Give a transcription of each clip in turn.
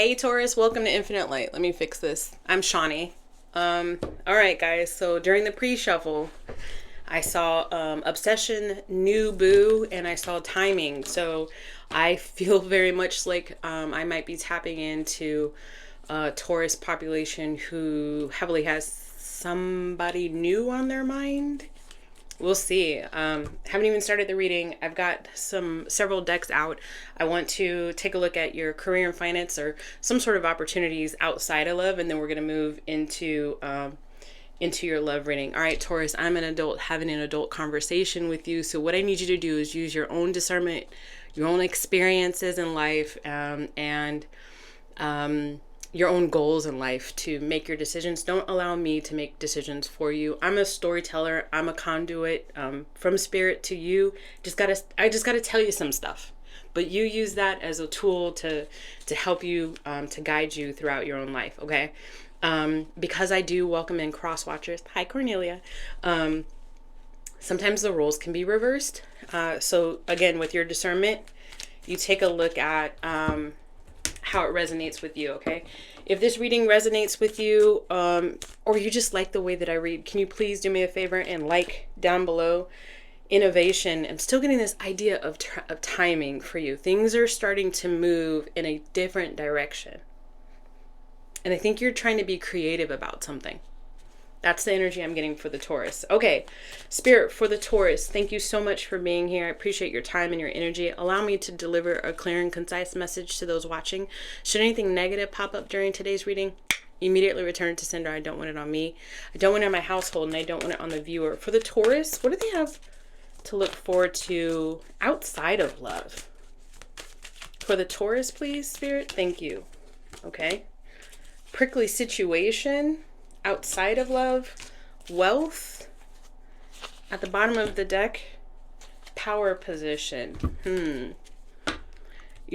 Hey Taurus, welcome to Infinite Light. Let me fix this. I'm Shawnee. All right, guys. So during the pre-shuffle, I saw obsession, new boo, and I saw timing. So I feel very much like I might be tapping into a Taurus population who heavily has somebody new on their mind. We'll see. Haven't even started the reading. I've got several decks out. I want to take a look at your career and finance or some sort of opportunities outside of love, and then we're gonna move into your love reading. All right, Taurus, I'm an adult having an adult conversation with you. So what I need you to do is use your own discernment, your own experiences in life, and your own goals in life to make your decisions. Don't allow me to make decisions for you. I'm a storyteller. I'm a conduit from spirit to you. I just gotta tell you some stuff, but you use that as a tool to help you, to guide you throughout your own life. Okay. Because I do welcome in cross watchers. Hi, Cornelia. Sometimes the roles can be reversed. So again, with your discernment, you take a look at, how it resonates with you. Okay, if this reading resonates with you, or you just like the way that I read, can you please do me a favor and like down below? Innovation. I'm still getting this idea of timing for you. Things are starting to move in a different direction, and I think you're trying to be creative about something. That's the energy I'm getting for the Taurus. Okay, Spirit, for the Taurus, thank you so much for being here. I appreciate your time and your energy. Allow me to deliver a clear and concise message to those watching. Should anything negative pop up during today's reading, immediately return it to sender. I don't want it on me. I don't want it on my household, and I don't want it on the viewer. For the Taurus, what do they have to look forward to outside of love? For the Taurus, please, Spirit. Thank you. Okay. Prickly situation. Outside of love, wealth. At the bottom of the deck, power position. You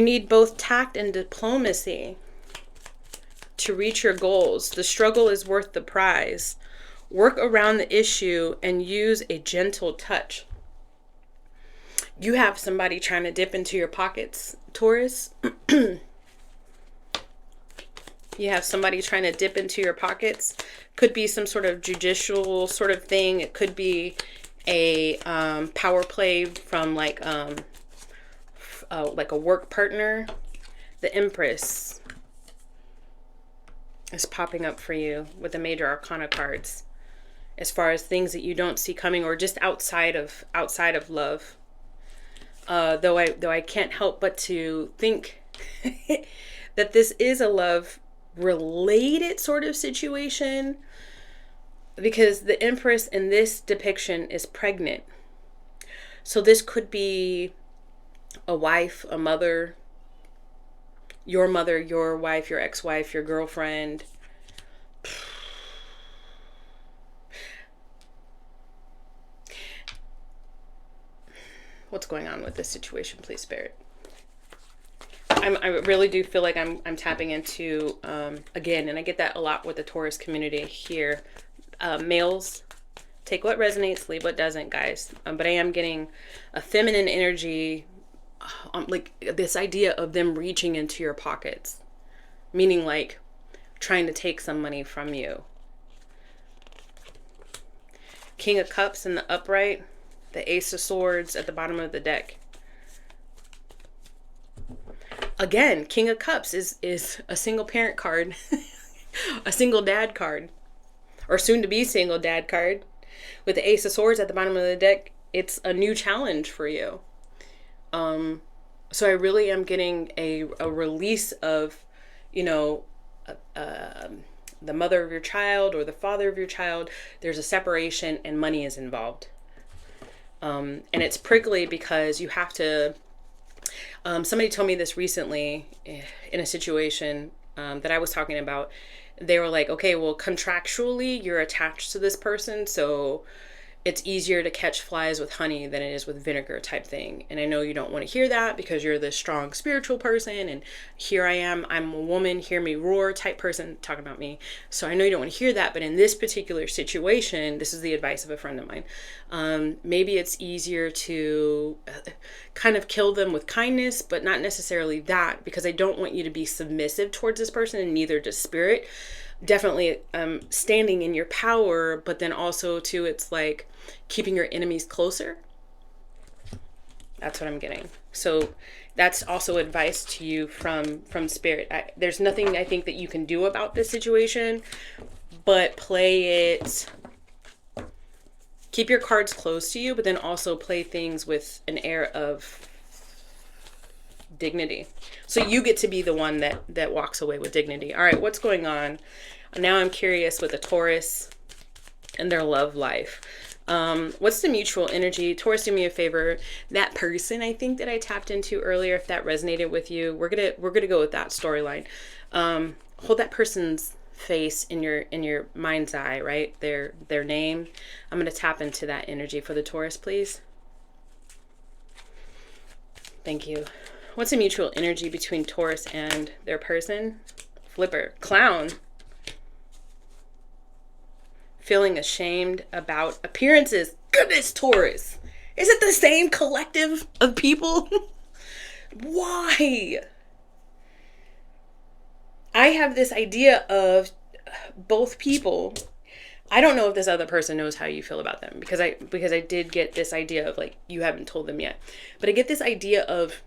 need both tact and diplomacy to reach your goals. The struggle is worth the prize. Work around the issue and use a gentle touch. You have somebody trying to dip into your pockets, Taurus. You have somebody trying to dip into your pockets. Could be some sort of judicial sort of thing. It could be a power play from like a work partner. The Empress is popping up for you with the Major Arcana cards, as far as things that you don't see coming or just outside of love. Though I can't help but to think that this is a love related sort of situation, because the Empress in this depiction is pregnant. So this could be a wife, a mother, your wife, your ex-wife, your girlfriend. What's going on with this situation, please, Spirit? I really do feel like I'm tapping into, again, and I get that a lot with the Taurus community here. Males, take what resonates, leave what doesn't, guys. But I am getting a feminine energy, like this idea of them reaching into your pockets, meaning like trying to take some money from you. King of Cups in the upright, the Ace of Swords at the bottom of the deck. Again, King of Cups is a single parent card, a single dad card, or soon to be single dad card. With the Ace of Swords at the bottom of the deck, it's a new challenge for you. So I really am getting a release of, the mother of your child or the father of your child. There's a separation and money is involved. And it's prickly because you have to... somebody told me this recently in a situation that I was talking about. They were like, okay, well, contractually, you're attached to this person. So it's easier to catch flies with honey than it is with vinegar type thing. And I know you don't want to hear that because you're this strong spiritual person, and here I am, I'm a woman, hear me roar type person talking about me. So I know you don't want to hear that, but in this particular situation, this is the advice of a friend of mine. Maybe it's easier to kind of kill them with kindness, but not necessarily that, because I don't want you to be submissive towards this person, and neither does spirit. Definitely standing in your power, but then also too, it's like keeping your enemies closer. That's what I'm getting. So that's also advice to you from spirit. There's nothing I think that you can do about this situation, but play it, keep your cards close to you, but then also play things with an air of dignity. So you get to be the one that walks away with dignity. All right, what's going on? Now I'm curious with a Taurus and their love life. What's the mutual energy? Taurus, do me a favor. That person I think that I tapped into earlier, if that resonated with you, we're gonna go with that storyline. Hold that person's face in your mind's eye, right? Their name. I'm gonna tap into that energy for the Taurus, please. Thank you. What's a mutual energy between Taurus and their person? Flipper. Clown. Feeling ashamed about appearances. Goodness, Taurus. Is it the same collective of people? Why? I have this idea of both people. I don't know if this other person knows how you feel about them, because I did get this idea of like, you haven't told them yet. But I get this idea of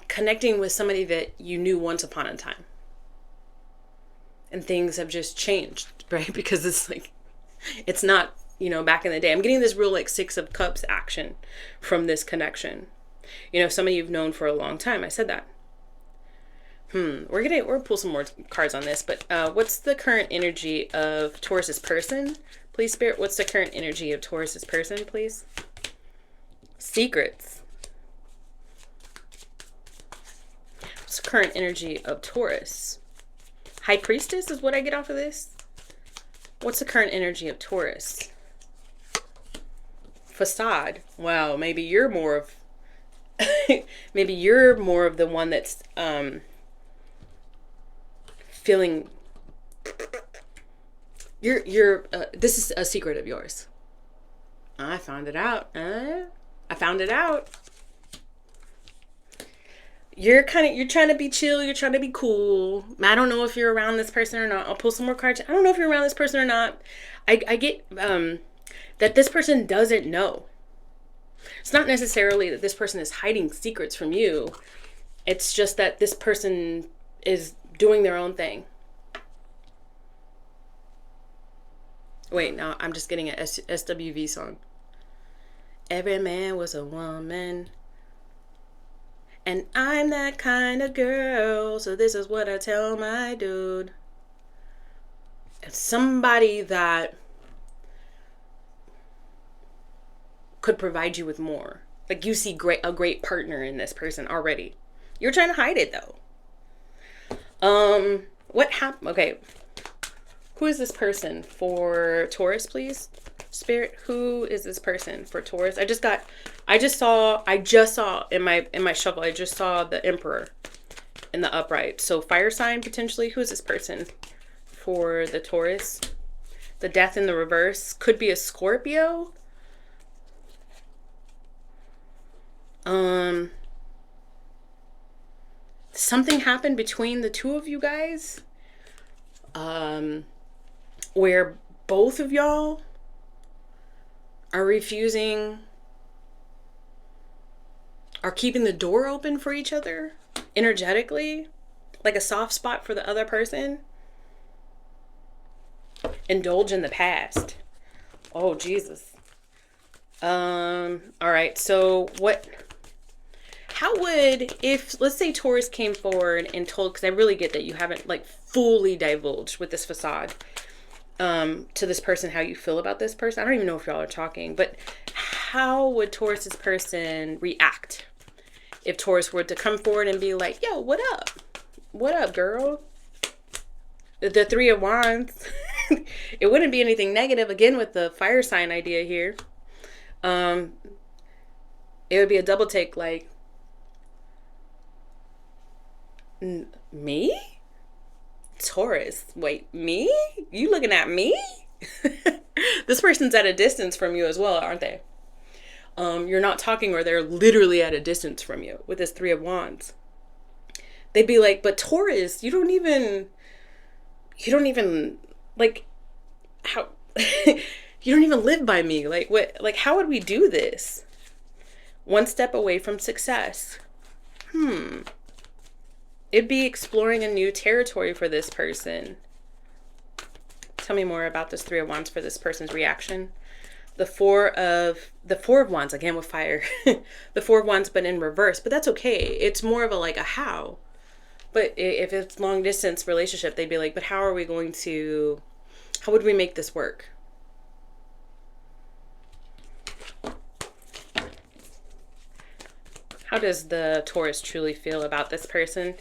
connecting with somebody that you knew once upon a time, and things have just changed, right? Because it's like, it's not, back in the day. I'm getting this real like 6 of Cups action from this connection. Somebody you've known for a long time. I said that. We're gonna pull some more cards on this, but what's the current energy of Taurus's person? Please, Spirit, what's the current energy of Taurus's person, please? Secrets. What's the current energy of Taurus? High Priestess is what I get off of this. What's the current energy of Taurus? Facade. Wow, maybe you're more of maybe you're more of the one that's feeling you're this is a secret of yours. I found it out. I found it out. You're trying to be chill. You're trying to be cool. I don't know if you're around this person or not. I'll pull some more cards. I don't know if you're around this person or not. I get that this person doesn't know. It's not necessarily that this person is hiding secrets from you. It's just that this person is doing their own thing. Wait, no, I'm just getting a SWV song. Every man was a woman. And I'm that kind of girl. So this is what I tell my dude. It's somebody that could provide you with more. Like, you see a great partner in this person already. You're trying to hide it though. What happened? Okay. Who is this person for Taurus, please? Spirit, who is this person for Taurus? I just saw in my shuffle, I just saw the Emperor in the upright. So fire sign potentially. Who is this person for the Taurus? The Death in the reverse could be a Scorpio. Something happened between the two of you guys, where both of y'all are refusing, are keeping the door open for each other energetically, like a soft spot for the other person. Indulge in the past. Oh, Jesus. All right. So how would, if, let's say Taurus came forward and told, because I really get that you haven't like fully divulged with this facade, to this person how you feel about this person. I don't even know if y'all are talking, but how would Taurus's person react if Taurus were to come forward and be like, yo, what up? What up, girl? The Three of Wands, it wouldn't be anything negative, again, with the fire sign idea here. It would be a double take, like, me? Taurus. Wait, me? You looking at me? This person's at a distance from you as well, aren't they? You're not talking, or they're literally at a distance from you with this Three of Wands. They'd be like, but Taurus, you don't even like, how, you don't even live by me. Like, what, like, how would we do this? One step away from success. It'd be exploring a new territory for this person. Tell me more about this Three of Wands for this person's reaction. The Four of Wands, again with fire. The Four of Wands, but in reverse. But that's okay. It's more of a, like, a how. But if it's long distance relationship, they'd be like, but how would we make this work? How does the Taurus truly feel about this person?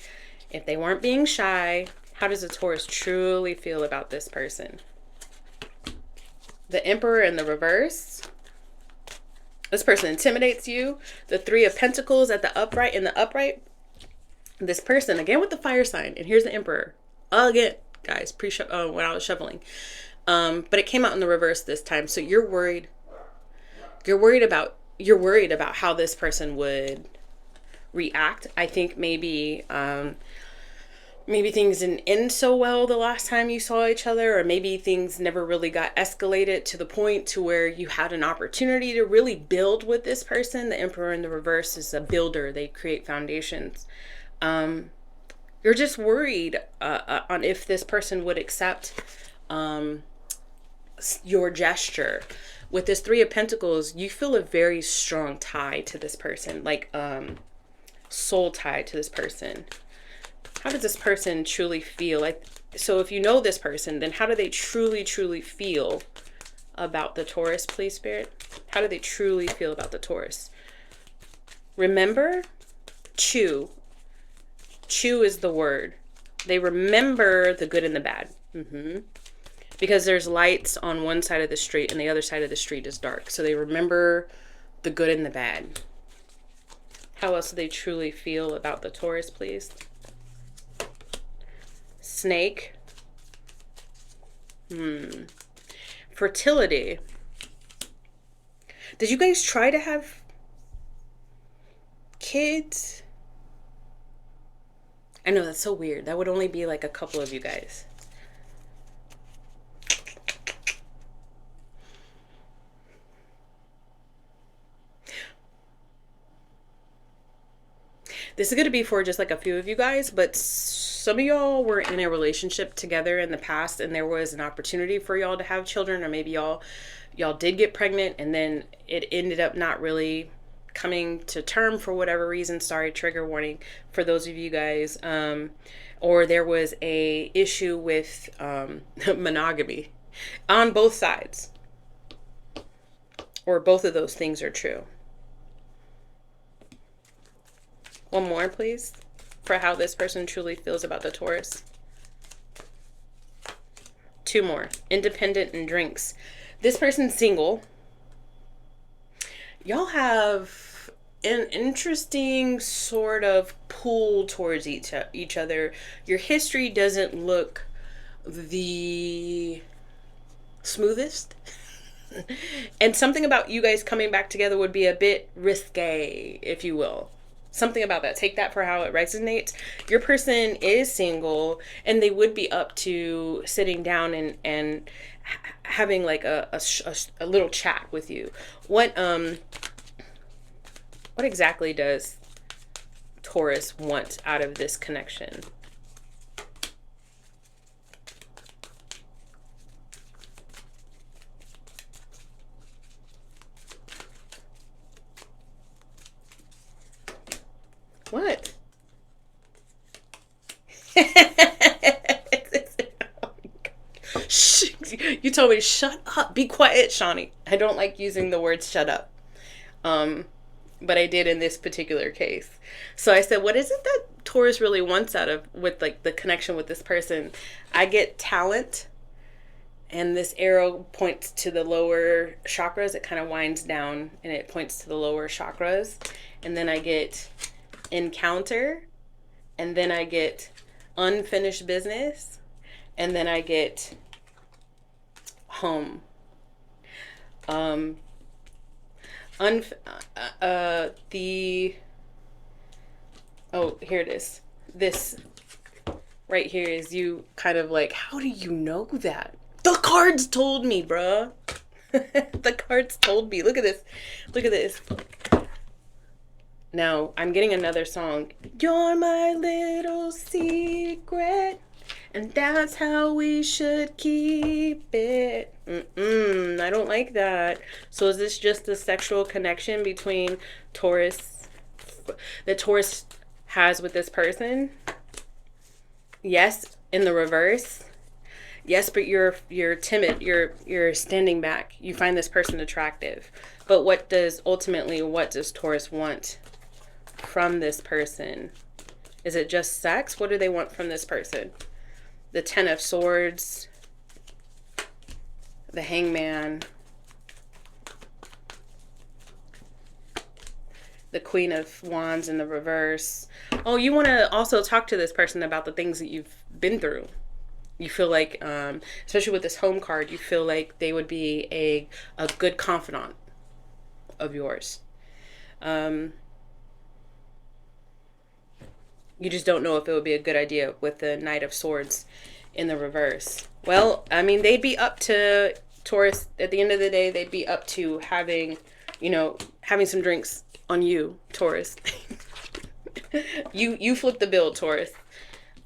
If they weren't being shy, how does the Taurus truly feel about this person? The Emperor in the reverse. This person intimidates you. The Three of Pentacles at the upright. In the upright, this person, again with the fire sign. And here's the Emperor. Again, guys, when I was shoveling. But it came out in the reverse this time. So you're worried. You're worried about how this person would react. I think maybe things didn't end so well the last time you saw each other, or maybe things never really got escalated to the point to where you had an opportunity to really build with this person. The Emperor in the reverse is a builder. They create foundations. You're just worried on if this person would accept your gesture. With this Three of Pentacles, you feel a very strong tie to this person, like soul tie to this person. How does this person truly feel? Like, so if you know this person, then how do they truly feel about the Taurus, please, Spirit? How do they truly feel about the Taurus? Remember, chew. Chew is the word. They remember the good and the bad. Because there's lights on one side of the street and the other side of the street is dark. So they remember the good and the bad. How else do they truly feel about the Taurus, please? Snake. Fertility. Did you guys try to have kids? I know, that's so weird. That would only be like a couple of you guys. This is going to be for just like a few of you guys, but some of y'all were in a relationship together in the past and there was an opportunity for y'all to have children, or maybe y'all did get pregnant and then it ended up not really coming to term for whatever reason. Sorry, trigger warning for those of you guys. Or there was a issue with monogamy on both sides. Or both of those things are true. One more, please, for how this person truly feels about the Taurus. Two more. Independent and drinks. This person's single. Y'all have an interesting sort of pull towards each other. Your history doesn't look the smoothest. And something about you guys coming back together would be a bit risque, if you will. Something about that. Take that for how it resonates. Your person is single and they would be up to sitting down and having like a little chat with you. What exactly does Taurus want out of this connection? What? Shh, you told me to shut up. Be quiet, Shawnee. I don't like using the word shut up. But I did in this particular case. So I said, what is it that Taurus really wants with like the connection with this person. I get talent, and this arrow points to the lower chakras. It kind of winds down and it points to the lower chakras. And then I get encounter, and then I get unfinished business, and then I get home. Here it is. This right here is you kind of like, how do you know that? The cards told me, bruh. The cards told me. Look at this. Look at this. Now, I'm getting another song. You're my little secret, and that's how we should keep it. I don't like that. So is this just a sexual connection between Taurus, that Taurus has with this person? Yes, in the reverse. Yes, but you're timid. You're standing back. You find this person attractive. But what does Taurus want from this person? Is it just sex? What do they want from this person? The Ten of Swords, the Hangman, the Queen of Wands in the reverse. Oh, you want to also talk to this person about the things that you've been through. You feel like, especially with this home card, you feel like they would be a good confidant of yours. You just don't know if it would be a good idea with the Knight of Swords in the reverse. Well, I mean, they'd be up to Taurus. At the end of the day, they'd be up to having some drinks on you, Taurus. You flip the bill, Taurus.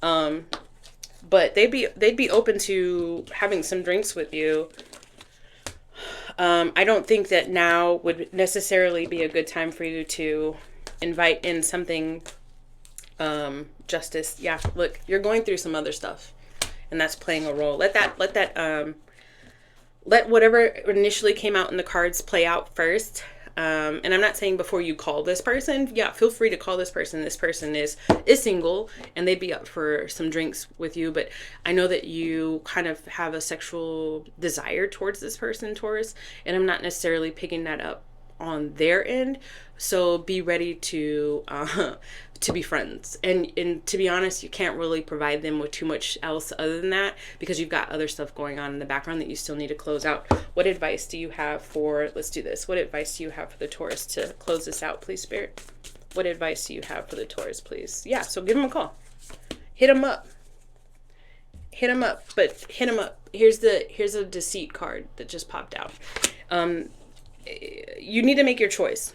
But they'd be open to having some drinks with you. I don't think that now would necessarily be a good time for you to invite in something. Justice. Yeah, look, you're going through some other stuff, and that's playing a role. Let whatever initially came out in the cards play out first. And I'm not saying before you call this person. Yeah, feel free to call this person. This person is single, and they'd be up for some drinks with you. But I know that you kind of have a sexual desire towards this person, Taurus, and I'm not necessarily picking that up on their end. So be ready to be friends. And to be honest, you can't really provide them with too much else other than that, because you've got other stuff going on in the background that you still need to close out. What advice do you have for, let's do this. What advice do you have for the Taurus to close this out, please, Spirit? What advice do you have for the Taurus, please? Yeah, so give them a call. Hit them up. Hit them up, but hit them up. Here's a deceit card that just popped out. You need to make your choice.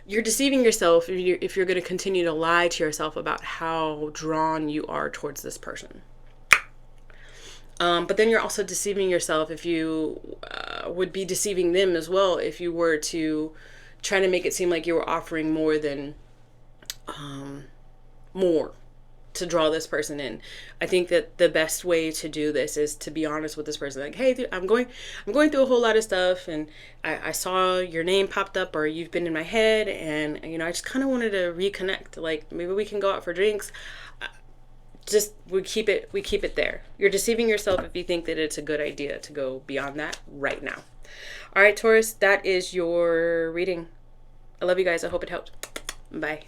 You're deceiving yourself if you're going to continue to lie to yourself about how drawn you are towards this person. But then you're also deceiving yourself if you would be deceiving them as well if you were to try to make it seem like you were offering more than more to draw this person in. I think that the best way to do this is to be honest with this person. Like, hey, I'm going through a whole lot of stuff, and I saw your name popped up, or you've been in my head, and I just kind of wanted to reconnect. Like, maybe we can go out for drinks. We keep it there. You're deceiving yourself if you think that it's a good idea to go beyond that right now. All right, Taurus, that is your reading. I love you guys. I hope it helped. Bye.